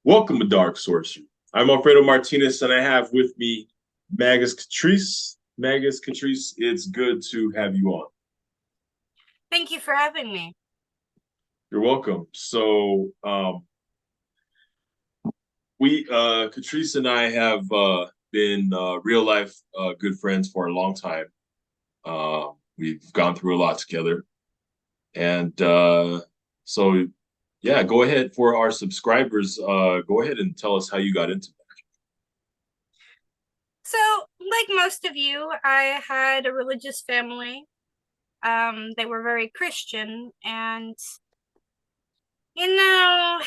Welcome to Dark Sorcery. I'm Alfredo Martinez, and I have with me Magus Katrisse. Magus Katrisse, it's good to have you on. Thank you for having me. You're welcome. So, Katrisse and I have been real life good friends for a long time. We've gone through a lot together, and so yeah, go ahead for our subscribers. Go ahead and tell us how you got into that. So, like most of you, I had a religious family. They were very Christian, and you know,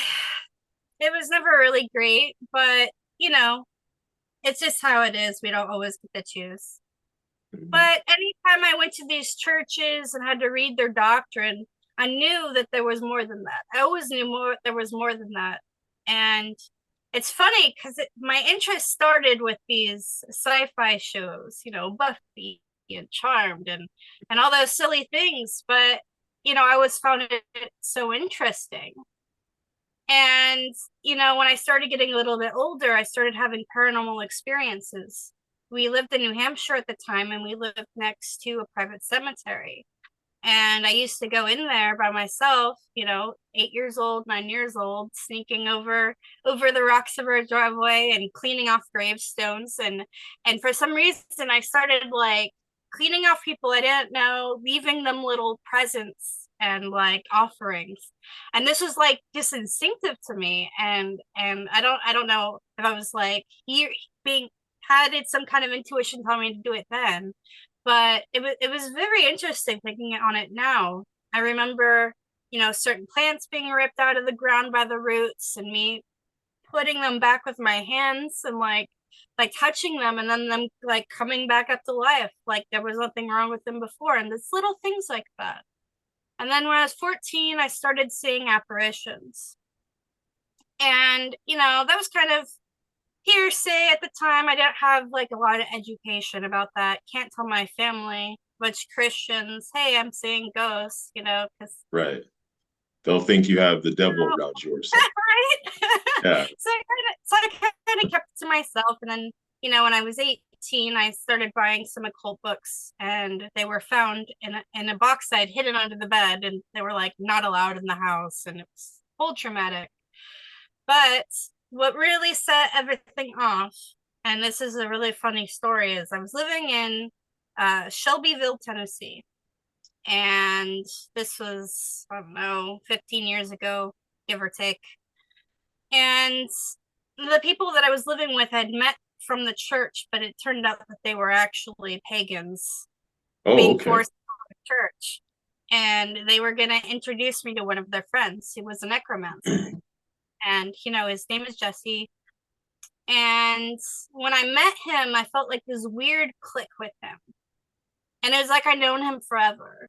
it was never really great, but it's just how it is. We don't always get to choose. Mhm. But anytime I went to these churches and had to read their doctrine, I knew that there was more than that. I always knew there was more than that. And it's funny because my interest started with these sci-fi shows, Buffy and Charmed and all those silly things. But I always found it so interesting. And when I started getting a little bit older, I started having paranormal experiences. We lived in New Hampshire at the time, and we lived next to a private cemetery. And I used to go in there by myself, 8 years old, 9 years old, sneaking over the rocks of our driveway and cleaning off gravestones. And for some reason I started like cleaning off people I didn't know, leaving them little presents and like offerings. And this was like just instinctive to me. And I don't know if I was like here being had it some kind of intuition telling me to do it then, but it was very interesting thinking on it now. I remember, certain plants being ripped out of the ground by the roots and me putting them back with my hands and like touching them and then them like coming back up to life like there was nothing wrong with them before, and it's little things like that. And then when I was 14, I started seeing apparitions. And, that was kind of hearsay at the time. I didn't have like a lot of education about that. Can't tell my family, which Christians, hey, I'm seeing ghosts, because Right. They'll think you have the devil around you or something. right. Yeah. So I kind of kept it to myself, and then when I was 18, I started buying some occult books, and they were found in a box I'd hidden under the bed, and they were like not allowed in the house, and it was whole traumatic. But what really set everything off, and this is a really funny story, is I was living in Shelbyville, Tennessee. And this was, I don't know, 15 years ago, give or take. And the people that I was living with had met from the church, but it turned out that they were actually pagans Oh, being okay. forced out of church. And they were going to introduce me to one of their friends who was a necromancer. And, his name is Jesse. And when I met him, I felt like this weird click with him. And it was like I'd known him forever.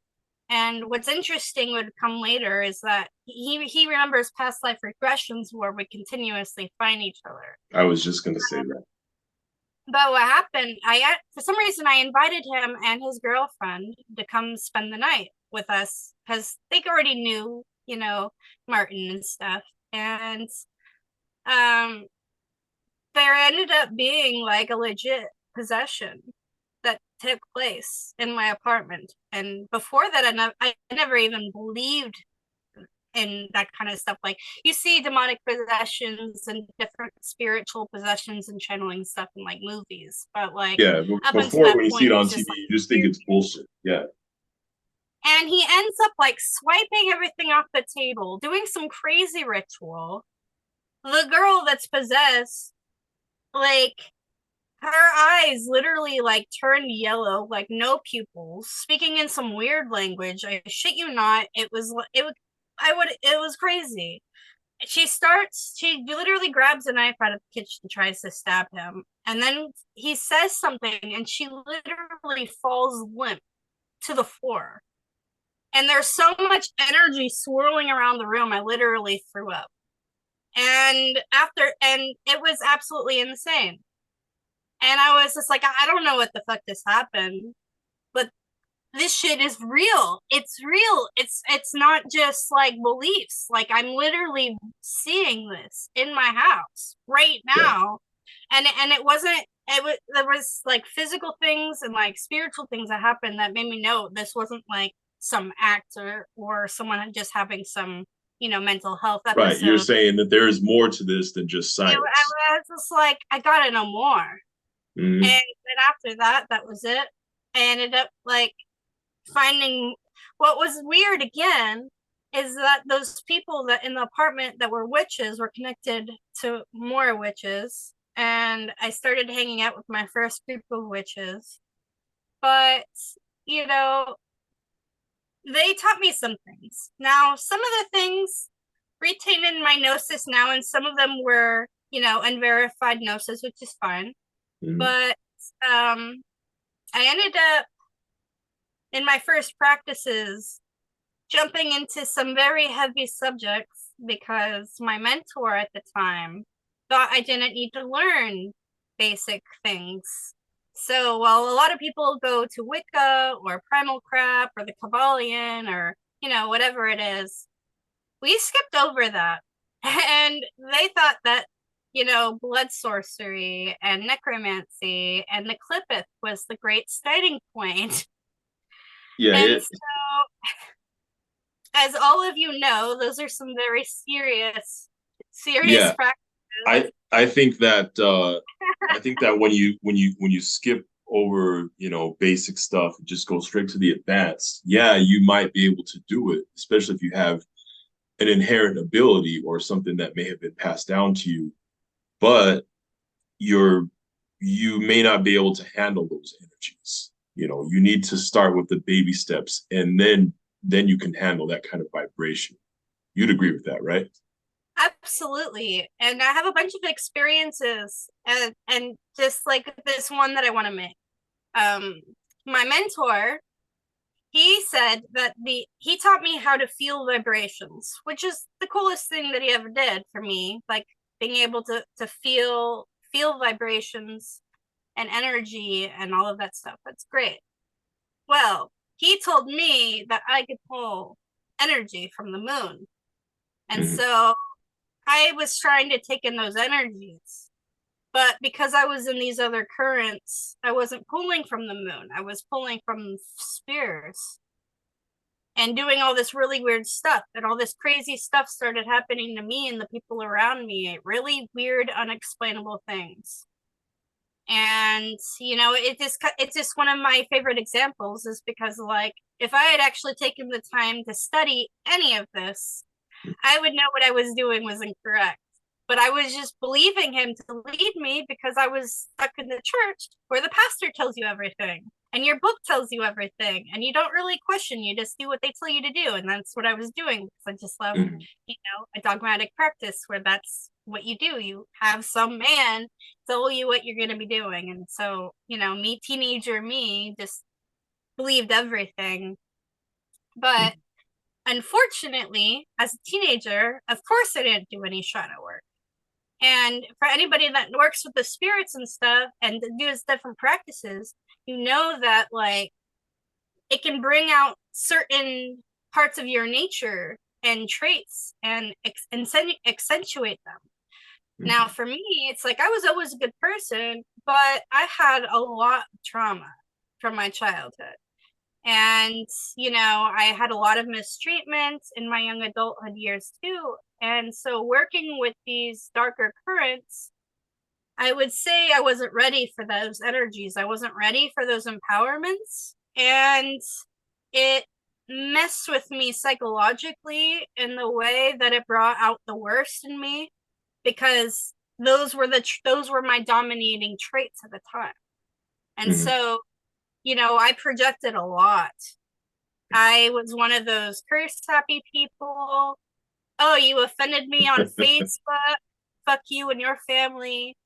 And what's interesting would come later is that he remembers past life regressions where we continuously find each other. I was just gonna say that. But what happened, for some reason I invited him and his girlfriend to come spend the night with us because they already knew, Martin and stuff. And um there ended up being like a legit possession that took place in my apartment. And before that, I never even believed in that kind of stuff. Like you see demonic possessions and different spiritual possessions and channeling stuff in like movies, but like Yeah, up until before that when you see point, it it on was TV, just like you just think weird. it's bullshit. Yeah. And he ends up like swiping everything off the table, doing some crazy ritual. The girl that's possessed, like her eyes literally like turned yellow, like no pupils, speaking in some weird language. I shit you not. It was crazy. She literally grabs a knife out of the kitchen and tries to stab him. And then he says something and she literally falls limp to the floor. And there's so much energy swirling around the room, I literally threw up. And it was absolutely insane. And I was just like, I don't know what the fuck just happened. But this shit is real. It's real. It's not just like beliefs. Like I'm literally seeing this in my house right Yeah. now. And it wasn't it was there was like physical things and like spiritual things that happened that made me know this wasn't like some actor or someone just having some, mental health Right. You're episode. saying that there is more to this than just science. I was just like, I gotta know more. And Hmm. then after that, that was it. I ended up like finding what was weird again is that those people that in the apartment that were witches were connected to more witches. And I started hanging out with my first group of witches. But, you know, they taught me some things. Now, some of the things retain in my gnosis now, and some of them were, unverified gnosis, which is fine. Hmm. But I ended up in my first practices jumping into some very heavy subjects because my mentor at the time thought I didn't need to learn basic things. So while a lot of people go to Wicca or Primal Crap or the Kabbalion or, whatever it is, we skipped over that. And they thought that, blood sorcery and necromancy and the Clippeth was the great starting point. Yeah. And as all of you know, those are some very serious Yeah. practices. I think that when you skip over basic stuff and just go straight to the advanced, yeah, you might be able to do it, especially if you have an inherent ability or something that may have been passed down to you, but you may not be able to handle those energies. You need to start with the baby steps, and then you can handle that kind of vibration. You'd agree with that, right? Absolutely. And I have a bunch of experiences and just like this one that I want to make. My mentor, he said that he taught me how to feel vibrations, which is the coolest thing that he ever did for me, like being able to feel vibrations and energy and all of that stuff. That's great. Well, he told me that I could pull energy from the moon. And Mm-hmm. so I was trying to take in those energies. But because I was in these other currents, I wasn't pulling from the moon. I was pulling from spheres and doing all this really weird stuff. And all this crazy stuff started happening to me and the people around me. Really weird, unexplainable things. And it's just one of my favorite examples is because like if I had actually taken the time to study any of this, I would know what I was doing was incorrect. But I was just believing him to lead me because I was stuck in the church where the pastor tells you everything and your book tells you everything and you don't really question, you just do what they tell you to do. And that's what I was doing because I just love, Mm-hmm. a dogmatic practice where that's what you do. You have some man tell you what you're going to be doing. And so, teenager me just believed everything. But unfortunately, as a teenager, of course I didn't do any shadow work. And for anybody that works with the spirits and stuff and does different practices, you know that like it can bring out certain parts of your nature and traits and accentuate them. Now, Mm-hmm. for me, it's like I was always a good person, but I had a lot of trauma from my childhood. And, I had a lot of mistreatment in my young adulthood years too. And so, working with these darker currents, I would say I wasn't ready for those energies. I wasn't ready for those empowerments. And it messed with me psychologically in the way that it brought out the worst in me because those were my dominating traits at the time. And Mm-hmm. so, I projected a lot. I was one of those curse happy people. Oh, you offended me on Facebook. Fuck you and your family.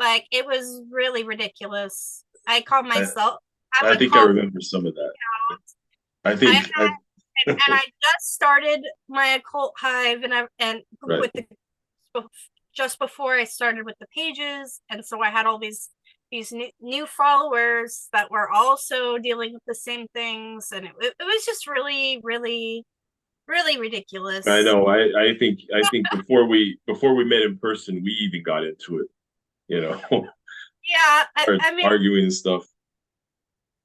Like it was really ridiculous. I called I, myself. I I would think I call remember some of that. I I think had and I just started my occult hive and right. with the just before I started with the pages, and so I had all these these new followers that were also dealing with the same things, and it was just really, really, really I ridiculous. know. I think before we met in person, we even got into it. You know, Yeah, started arguing and stuff.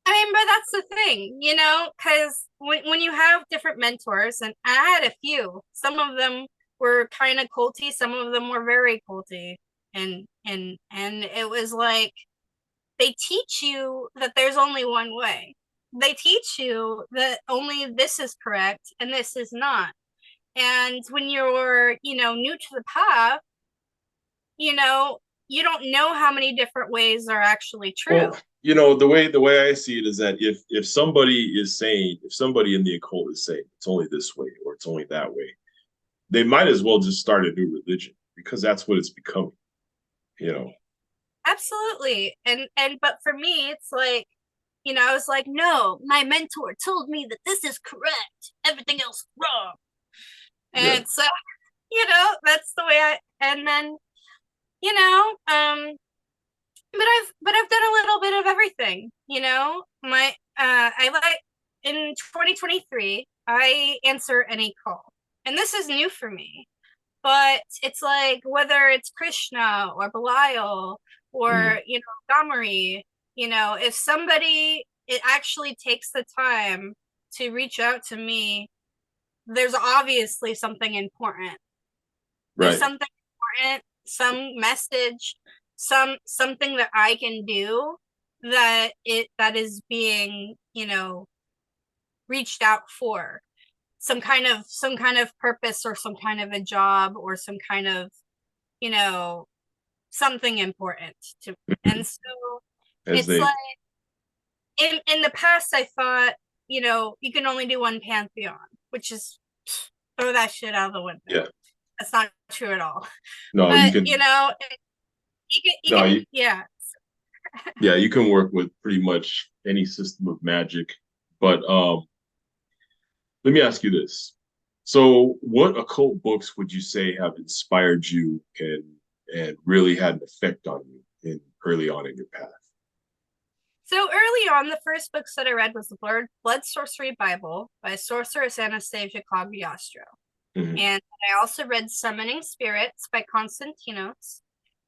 I mean, but that's the thing, you know, because when you have different mentors, and I had a few, some of them were kind of culty, some of them were very culty, and it was like they teach you that there's only one way. They teach you that only this is correct and this is not. And when you're, new to the path, you know, you don't know how many different ways are actually true. Well, the way I see it is that if somebody in the occult is saying it's only this way or it's only that way, they might as well just start a new religion because that's what it's becoming. You know. Absolutely. And but for me, it's like, I was like, no, my mentor told me that this is correct. Everything else is wrong. Yeah. And so, that's the way and then, you know, but I've done a little bit of everything, My I like in 2023, I answer any call. And this is new for me. But it's like whether it's Krishna or Belial or, Gamari, if somebody it actually takes the time to reach out to me, there's obviously something important. There's Right. something important, some message, something that I can do that is being, reached out for. Some kind of purpose or some kind of a job or some kind of, you know, something important to. And so As it's they, like in the past I thought, you can only do one pantheon, which is throw that shit out of the window. yeah. That's not true at all. No, you But can. you No, can, yeah. yeah, you can work with pretty much any system of magic. But let me ask you this. So, what occult books would you say have inspired you and really had an effect on you in early on in your path? So early on, the first books that I read was the Blood Sorcery Bible by sorceress Anastasia Cagliostro. Mhm. And I also read Summoning Spirits by Constantinos.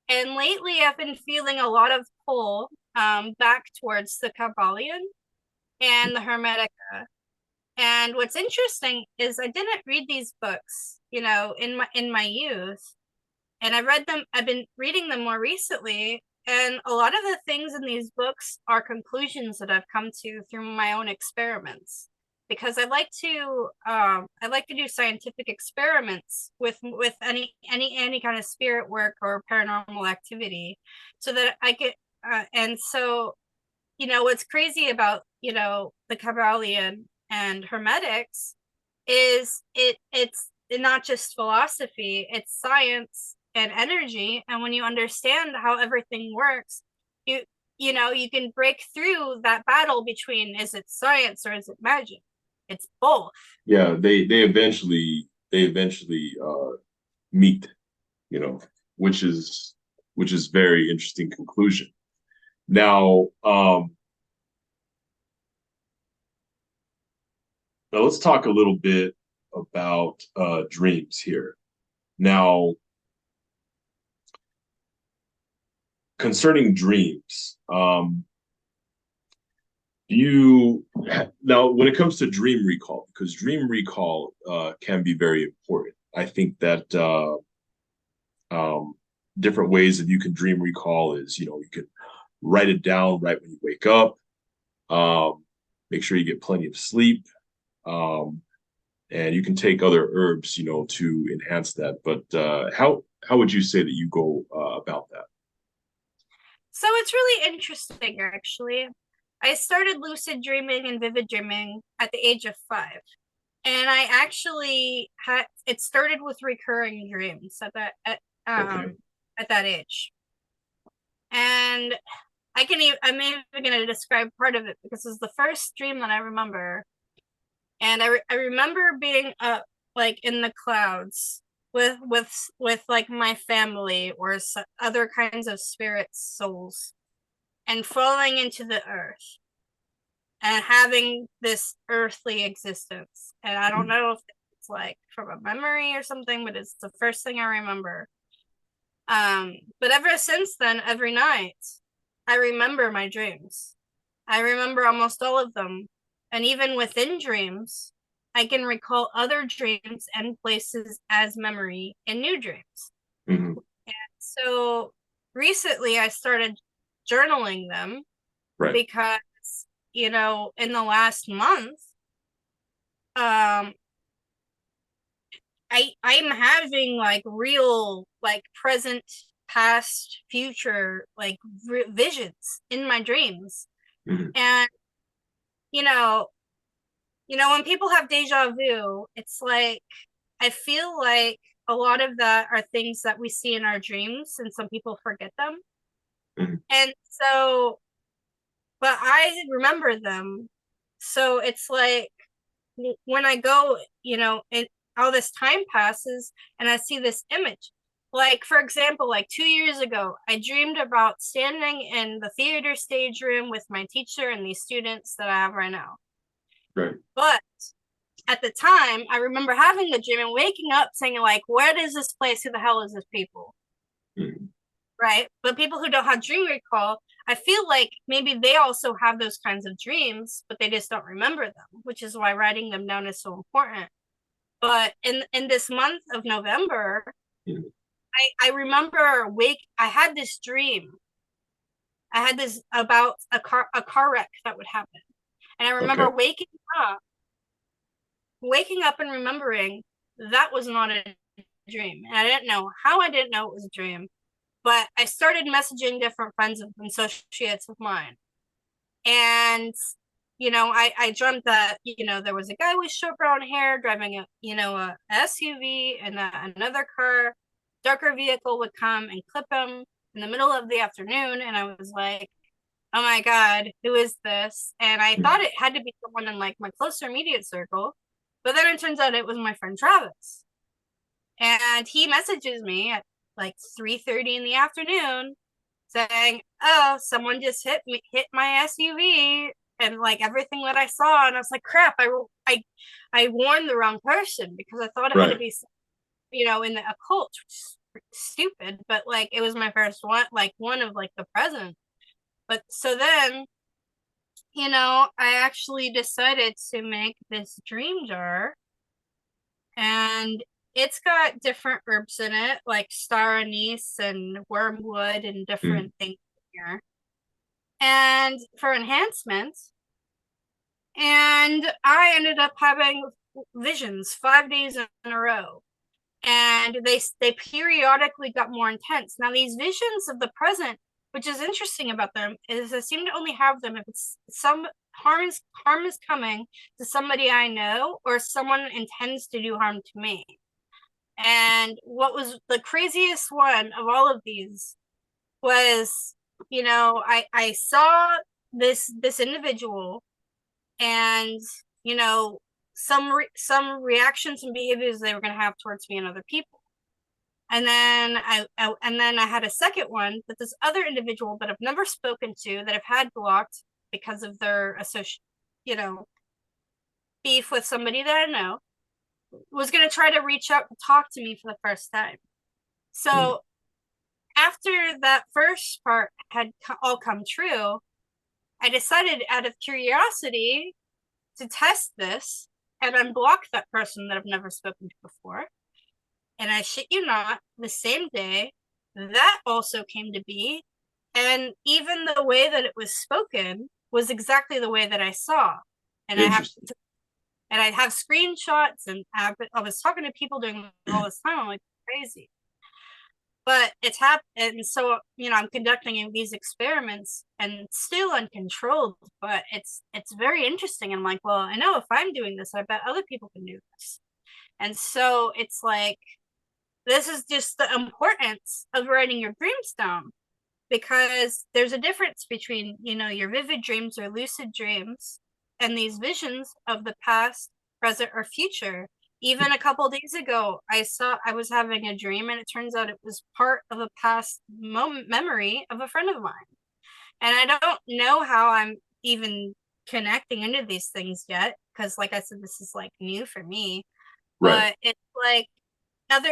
And lately, I've been feeling a lot of pull back towards the Kabbalion and the Hermetica. And what's interesting is I didn't read these books, in my youth, and I've been reading them more recently, and a lot of the things in these books are conclusions that I've come to through my own experiments, because I like to do scientific experiments with any kind of spirit work or paranormal activity, so that I get and so, what's crazy about, the Kabbalion and Hermetics is it's not just philosophy, it's science and energy. And when you understand how everything works, you you can break through that battle between, is it science or is it magic? It's both. Yeah, they eventually meet, you know, which is very interesting conclusion. Now, now let's talk a little bit about dreams here. Now, concerning dreams, do you now when it comes to dream recall, because dream recall can be very important. I think that different ways that you can dream recall is, you can write it down right when you wake up. Make sure you get plenty of sleep. Um, and you can take other herbs, to enhance that. But how would you say that you go about that? So it's really interesting, actually. I started lucid dreaming and vivid dreaming at the age of 5. And I actually had it started with recurring dreams Okay. at that age. And I'm even going to describe part of it because it's the first dream that I remember. And I remember being up like in the clouds with like my family or other kinds of spirits, souls. and falling into the earth and having this earthly existence. And I don't know if it's like from a memory or something, but it's the first thing I remember. But ever since then, every night, I remember my dreams. I remember almost all of them. And even within dreams, I can recall other dreams and places as memory in new dreams. Mm-hmm. And so recently I started journaling them, Right. because, in the last month, I'm having like real, like, present, past, future, like, visions in my dreams. Mm-hmm. And when people have deja vu, it's like, I feel like a lot of that are things that we see in our dreams, and some people forget them. Mm-hmm. And so, but I remember them. So it's like, when I go, and all this time passes and I see this image. Like, for example, like 2 years ago, I dreamed about standing in the theater stage room with my teacher and these students that I have right now. Right. But at the time, I remember having the dream and waking up saying, like, where is this place? Who the hell is this people? Mm-hmm. Right? But people who don't have dream recall, I feel like maybe they also have those kinds of dreams, but they just don't remember them, which is why writing them down is so important. But in this month of November, Mm-hmm. I remember I had this dream. I had this about a car wreck that would happen. And I remember waking up and remembering that was not a dream. And I didn't know how I didn't know it was a dream. But I started messaging different friends and associates of mine. And, I dreamt that, there was a guy with short brown hair driving a SUV, and another car, darker vehicle would come and clip him in the middle of the afternoon. And I was like, oh my God, who is this? And I thought it had to be someone in like my closer immediate circle. But then it turns out it was my friend Travis. And he messages me at like 3:30 in the afternoon saying, oh, someone just hit my SUV, and like everything that I saw. And I was like, crap, I warned the wrong person, because I thought it had to be, in the occult, which is stupid, but like it was my first one, like one of like the present. But so then, I actually decided to make this dream jar, and it's got different herbs in it, like star anise and wormwood and different things here, and for enhancement. And I ended up having visions 5 days in a row, and they periodically got more intense. Now, these visions of the present, which is interesting about them, is I seem to only have them if it's some harm is coming to somebody I know, or someone intends to do harm to me. And what was the craziest one of all of these was, I saw this individual, and some reactions and behaviors they were going to have towards me and other people. And then I had a second one that this other individual that I've never spoken to, that I've had blocked because of their beef with somebody that I know, was going to try to reach out and talk to me for the first time. So after that first part had all come true, I decided, out of curiosity, to test this and unblock that person that I've never spoken to before. And I shit you not, the same day, that also came to be. And even the way that it was spoken was exactly the way that I saw. And I have screenshots, and I was talking to people during all this time. I'm like, crazy. But it's happened. And so, I'm conducting these experiments, and still uncontrolled, but it's very interesting. And I'm like, well, I know if I'm doing this, I bet other people can do this. And so it's like, this is just the importance of writing your dreams down, because there's a difference between, your vivid dreams or lucid dreams and these visions of the past, present, or future. Even a couple days ago, I was having a dream, and it turns out it was part of a past memory of a friend of mine. And I don't know how I'm even connecting into these things yet, because like I said, this is like new for me. Right. But it's like other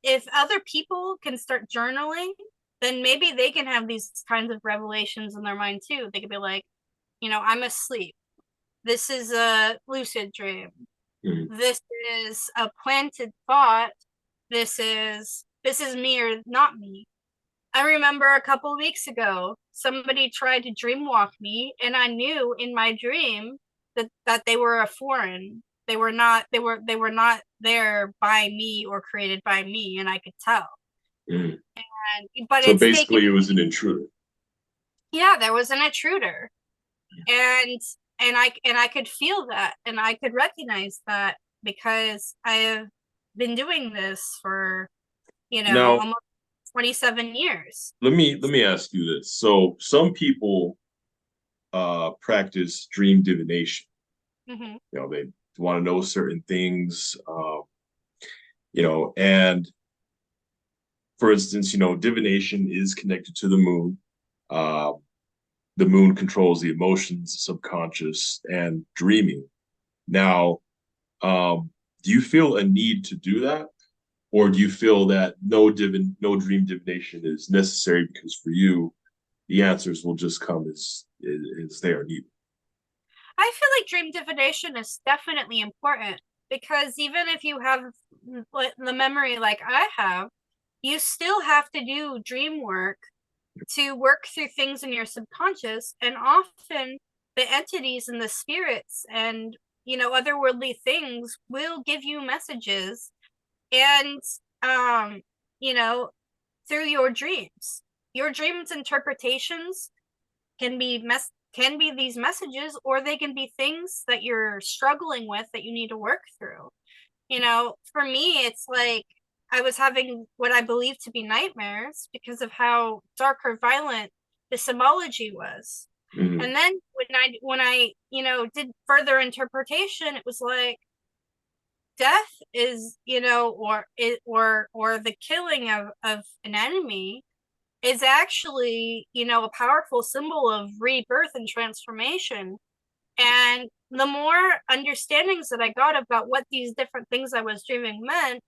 if other people can start journaling, then maybe they can have these kinds of revelations in their mind too. They could be like, I'm asleep. This is a lucid dream. Mm-hmm. This is a planted thought. This is me or not me. I remember a couple of weeks ago, somebody tried to dream walk me, and I knew in my dream that they were a foreign. They were not there by me or created by me, and I could tell. Mm-hmm. But So it's basically, taken. it was an intruder. Yeah, there was an intruder, and and I could feel that, and I could recognize that because I have been doing this for Now, almost 27 years. let me ask you this. So some people practice dream divination. Mm-hmm. They want to know certain things. And for instance, divination is connected to the moon. Uh, the moon controls the emotions, the subconscious, and dreaming. Now, do you feel a need to do that, or do you feel that no dream divination is necessary because for you, the answers will just come as they are needed? I feel like dream divination is definitely important because even if you have the memory like I have, you still have to do dream work to work through things in your subconscious. And often the entities and the spirits and, otherworldly things will give you messages and, um, you know, through your dreams. Your dreams interpretations can be these messages, or they can be things that you're struggling with that you need to work through. For me, it's like I was having what I believe to be nightmares because of how dark or violent the symbology was. Mm-hmm. And then when I did further interpretation, it was like death is, or the killing of an enemy is actually, a powerful symbol of rebirth and transformation. And the more understandings that I got about what these different things I was dreaming meant,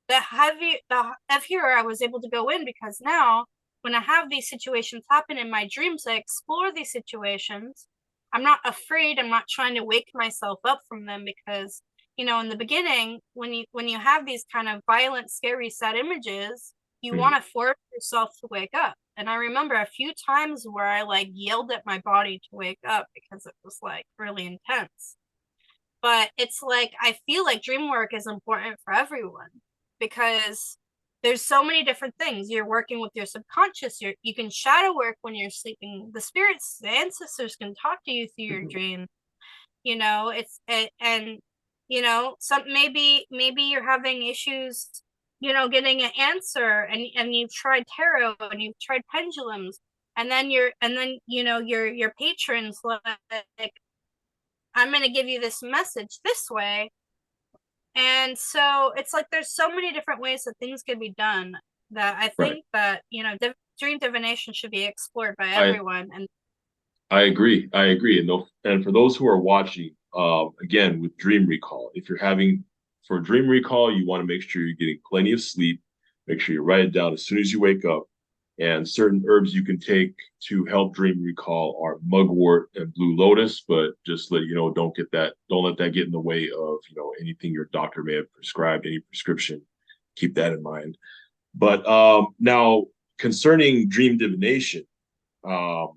the heavier I was able to go in, because now when I have these situations happen in my dreams, I explore these situations. I'm not afraid. I'm not trying to wake myself up from them because, in the beginning, when you have these kind of violent, scary, sad images, you Mm-hmm. want to force yourself to wake up. And I remember a few times where I like yelled at my body to wake up because it was like really intense. But it's like I feel like dream work is important for everyone because there's so many different things. You're working with your subconscious. You can shadow work when you're sleeping. The spirits, the ancestors can talk to you through your dream. It's and some maybe you're having issues, getting an answer, and you've tried tarot and you've tried pendulums, and then your patrons like, I'm going to give you this message this way. And so it's like there's so many different ways that things can be done that I Right. think that, dream divination should be explored by I everyone. And I agree. I agree. And for those who are watching, again with dream recall, if you're having for dream recall, you want to make sure you're getting plenty of sleep. Make sure you write it down as soon as you wake up. And certain herbs you can take to help dream recall are mugwort and blue lotus. But just let you know, don't let that get in the way of anything your doctor may have prescribed, any prescription. Keep that in mind. But now concerning dream divination,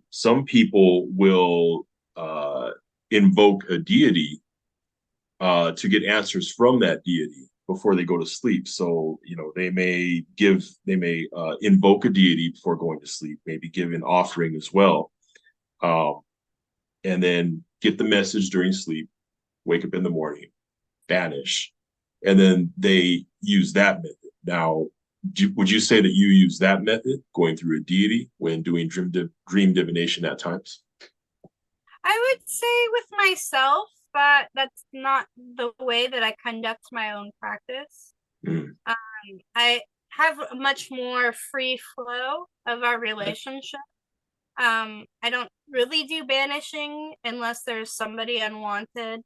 some people will invoke a deity to get answers from that deity before they go to sleep. So, they may invoke a deity before going to sleep, maybe give an offering as well, um, and then get the message during sleep, wake up in the morning, vanish, and then they use that method. Now, would you say that you use that method, going through a deity when doing dream divination at times? I would say with myself that that's not the way that I conduct my own practice. Mm. I have a much more free flow of our relationship. I don't really do banishing unless there's somebody unwanted.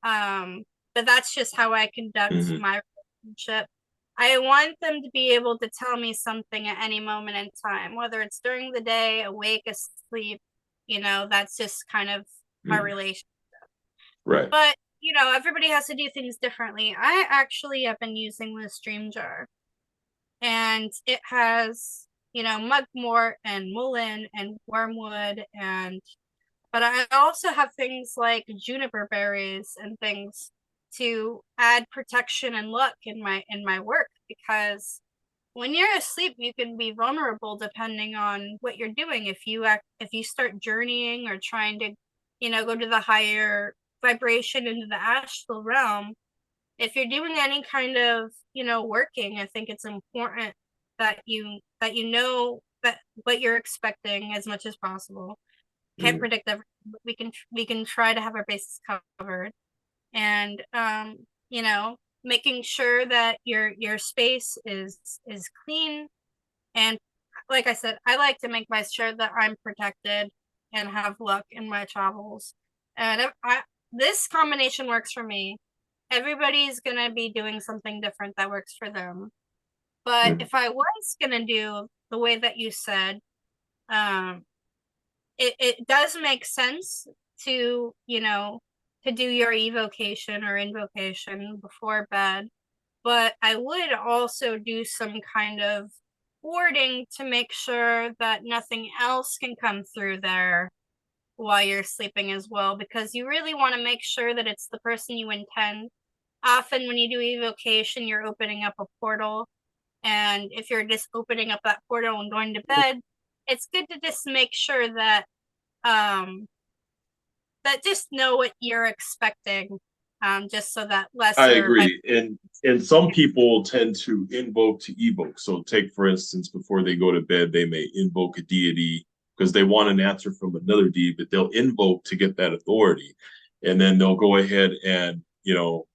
But that's just how I conduct Hmm. my relationship. I want them to be able to tell me something at any moment in time, whether it's during the day, awake, asleep, that's just kind of our Hmm. relation. Right. But, everybody has to do things differently. I actually have been using this dream jar, and it has, mugwort and mullein and wormwood, but I also have things like juniper berries and things to add protection and luck in my work, because when you're asleep you can be vulnerable depending on what you're doing. If you start journeying or trying to go to the higher vibration into the astral realm, if you're doing any kind of working, I think it's important that you know that what you're expecting as much as possible. Can't Hmm. predict everything, but we can try to have our bases covered. And making sure that your space is clean. And like I said, I like to make my sure that I'm protected and have luck in my travels. And if this combination works for me. Everybody's gonna be doing something different that works for them. But Hmm. if I was gonna do the way that you said, um, it does make sense to to do your evocation or invocation before bed. But I would also do some kind of warding to make sure that nothing else can come through there while you're sleeping as well, because you really want to make sure that it's the person you intend. Often when you do evocation, you're opening up a portal, and if you're just opening up that portal and going to bed, it's good to just make sure um that just know what you're expecting, just so that I lesser vibration. agree. And some people tend to invoke to evoke. So take for instance, before they go to bed, they may invoke a deity because they want an answer from another deity, but they'll invoke to get that authority. And then they'll go ahead and,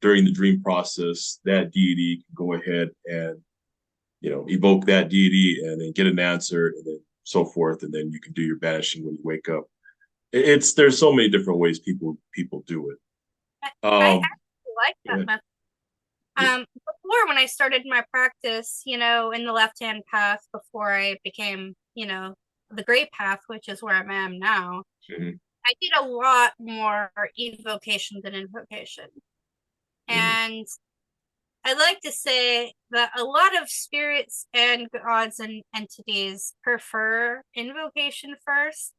during the dream process, that deity can go ahead and, evoke that deity and then get an answer and then so forth. And then you can do your banishing when you wake up. There's so many different ways people do it. I Um, actually like go that ahead. method. Yeah. Before, when I started my practice, in the left hand path, before I became, the gray path, which is where I am now, Mhm. I did a lot more evocation than invocation. Mhm. And I like to say that a lot of spirits and gods and entities prefer invocation first,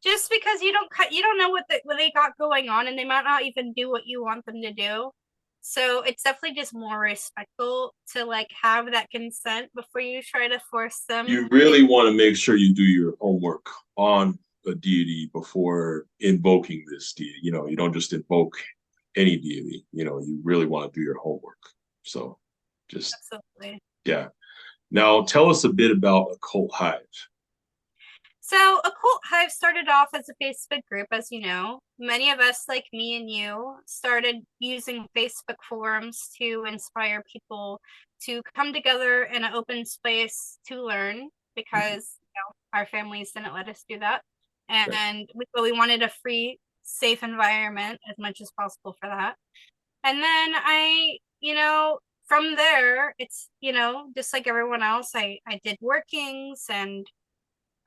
just because you don't know what they got going on, and they might not even do what you want them to do. So it's definitely just more respectful to like have that consent before you try to force them. You really want to make sure you do your homework on a deity before invoking this deity. You don't just invoke any deity. You really want to do your homework. So just, Absolutely. yeah. Now tell us a bit about Occult Hive. So Occult Hive started off as a Facebook group, as you know. Many of us, like me and you, started using Facebook forums to inspire people to come together in an open space to learn, Mhm. because our families didn't let us do that. Right. And we wanted a free, safe environment as much as possible for that. And then from there, it's, just like everyone else, I did workings. And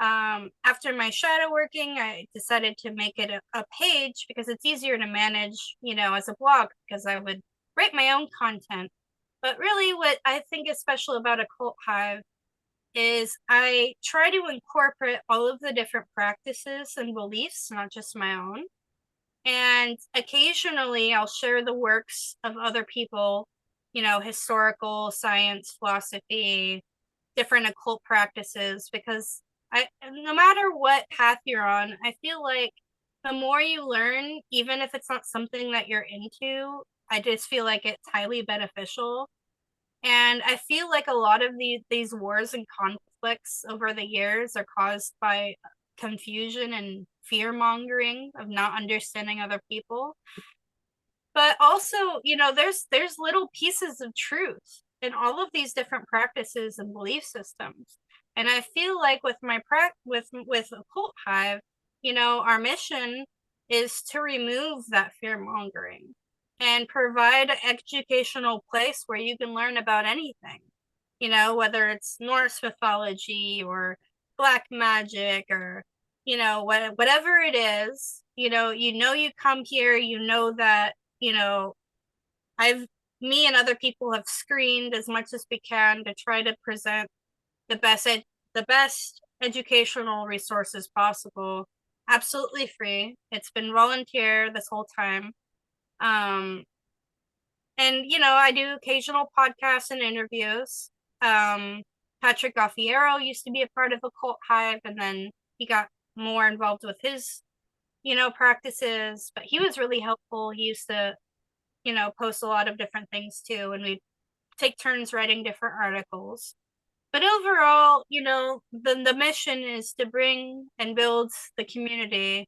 after my shadow working, I decided to make it a page, because it's easier to manage, as a blog, because I would write my own content. But really, what I think is special about Occult Hive is I try to incorporate all of the different practices and beliefs, not just my own. And occasionally I'll share the works of other people, historical, science, philosophy, different occult practices, because no matter what path you're on, I feel like the more you learn, even if it's not something that you're into, I just feel like it's highly beneficial. And I feel like a lot of these wars and conflicts over the years are caused by confusion and fear mongering of not understanding other people. But also, there's little pieces of truth in all of these different practices and belief systems. And I feel like with my with Occult Hive, you know, our mission is to remove that fear mongering and provide an educational place where you can learn about anything, you know, whether it's Norse mythology or black magic or, you know, whatever it is, you know, you come here, you know that, you know, me and other people have screened as much as we can to try to present the best educational resources possible, absolutely free. It's been volunteer this whole time. And you know, I do occasional podcasts and interviews. Patrick Gaffiero used to be a part of Occult Hive, and then he got more involved with his, you know, practices, but he was really helpful. He used to, you know, post a lot of different things too, and we take turns writing different articles. But overall, you know, the mission is to bring and build the community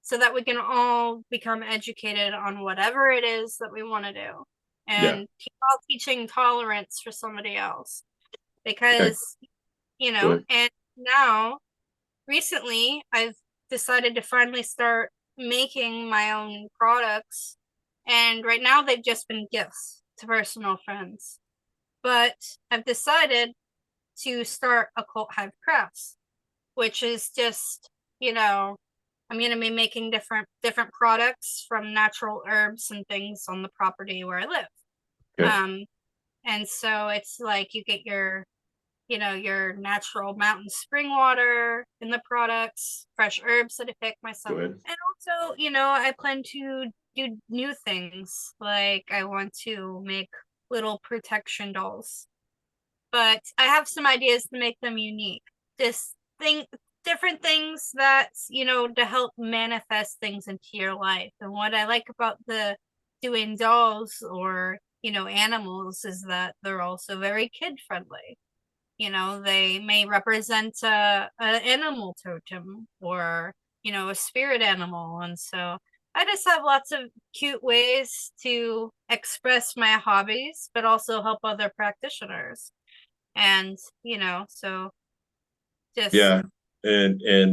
so that we can all become educated on whatever it is that we want to do, and keep all teaching tolerance for somebody else. Because, you know, and now recently I've decided to finally start making my own products, and right now they've just been gifts to personal friends. But I've decided to start Occult Hive Crafts, which is just, you know, I'm going to be making different products from natural herbs and things on the property where I live. And so it's like you get your, you know, your natural mountain spring water in the products, fresh herbs that I pick myself. And also, you know, I plan to do new things. Like I want to make little protection dolls. But I have some ideas to make them unique. Different things that, you know, to help manifest things into your life. And what I like about the doing dolls or, you know, animals is that they're also very kid friendly. You know, they may represent an animal totem or, you know, a spirit animal. And so I just have lots of cute ways to express my hobbies, but also help other practitioners. And, you know, so just. Yeah. And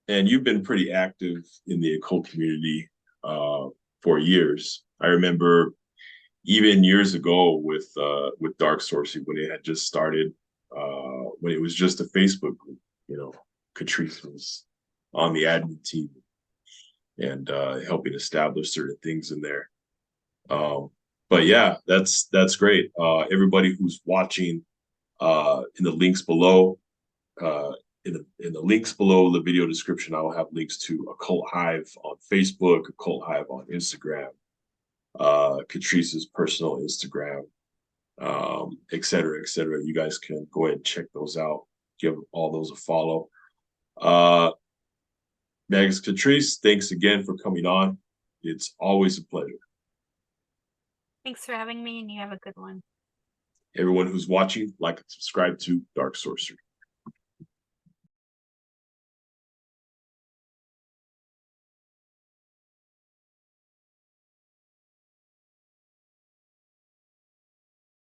you've been pretty active in the occult community for years. I remember even years ago with Dark Sorcery when it had just started, when it was just a Facebook group. You know, Katrisse was on the admin team and helping establish certain things in there. But yeah, that's great. Everybody who's watching, in the links below, in the links below the video description, I will have links to Occult Hive on Facebook, Occult Hive on Instagram, Katrisse's personal Instagram, et cetera, et cetera. You guys can go ahead and check those out. Give all those a follow. Magus Katrisse, thanks again for coming on. It's always a pleasure. Thanks for having me, and you have a good one. Everyone who's watching, like and subscribe to Dark Sorcery.